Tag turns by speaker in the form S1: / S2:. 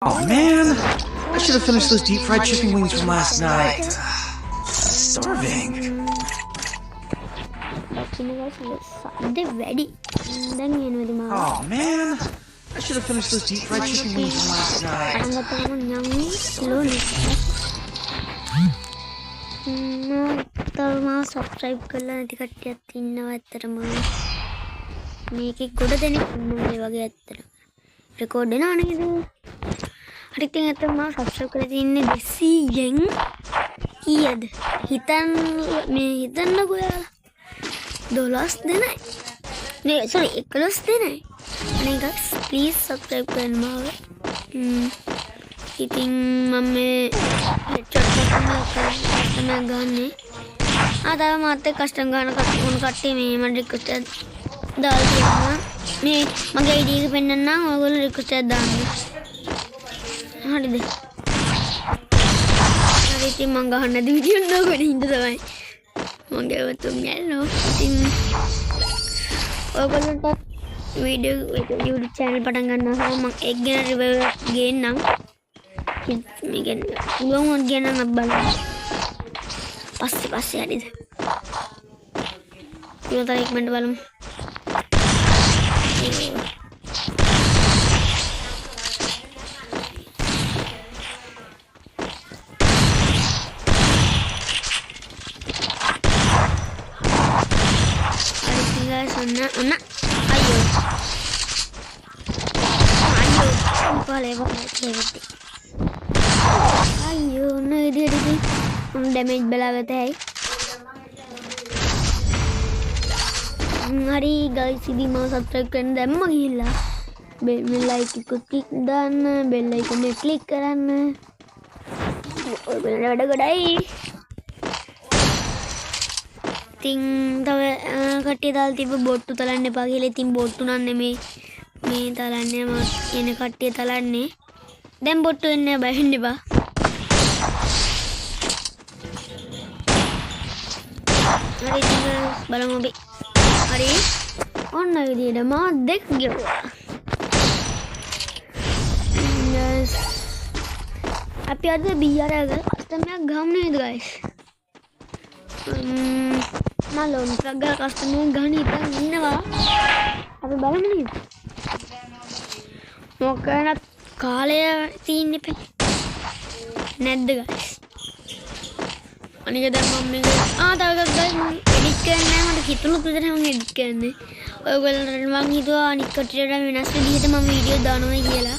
S1: Oh man, I should have finished those deep fried chicken wings from last night. Starving. Oh man, I should have finished those deep fried chicken wings from last night.
S2: subscribe කරලා නැති කට්ටියක් ඉන්නවා ඇත්තටම මේකේ ගොඩ දෙනෙක් ඉන්නවා ඒ වගේ ඇත්තටම රෙකෝඩ් වෙනවා නේද හරි ඉතින් ඇත්තටම මම subscribe කරලා තින්නේ 200න් කීයද හිතන්නකෝ යාලා 12 දෙනයි නේ sorry 11 දෙනයි අනේ guys please subscribe කරන්න මාව ඉතින් මම මේ headshot තමයි ගන්නේ ආදාව මාත් එක්ක කස්ටම් ගන්න කට්ටිය මේ මම රික්වෙස්ට් එකක් දාලා තියෙනවා මේ මගේ ID එක පෙන්නන්නම් ඔයගොල්ලෝ රික්වෙස්ට් එකක් දාන්න හරිද හරි ඉතින් මම ගහන්න නැති වීඩියෝ නෝකෙ හින්ද තමයි මගේ වතුම් යනවා ඉතින් ඔයගොල්ලන්ට වීඩියෝ YouTube channel පටන් ගන්නවා මම එක ගැන රිවිව් එකක් ගේන්නම් මේ කියන්නේ උගමොත් ගේන්නම් බලන්න පස්සේ හරිද kita tarik main balon sana ayo boleh ayo nah dia damage belakang teh hari guys ini mau subscribe කරන්න දැම්ම ගිහිල්ලා bell like එක click දාන්න bell icon එක click කරන්න ඔයගොල්ලෝ වැඩ ගොඩයි ඉතින් තව කට්ටිය දාලා තිබ්බ බොට්ටු තලන්න එපා කියලා ඉතින් බොට්ටු නම් නෙමේ මේ තලන්නේ මම එන කට්ටිය තලන්නේ දැන් බොට්ටු එන්නේ බය වෙන්න එපා hari ini බලමු අපි hari ඔන්න විදියට මා දෙක් ගෙවුවා yes අපි අද බීආර් එක කස්ටමර් ගහමු නේද guys මම ලොන් ට්‍රක් ගාලා කස්ටමර් ගහන්න හිතන් ඉන්නවා අපි බලමු නේද මොකද කාලය තියෙන්නේ නැද්ද guys අනික දැන් මම මේක තව එකක් guys මම edit කරන්නේ නැහැ මට හිතුණුත් විතරයි මම edit කරන්නේ ඔයගොල්ලන්ට මම හිතුවා අනික් කට්ටියට වෙනස් විදිහට මම වීඩියෝ දානවා කියලා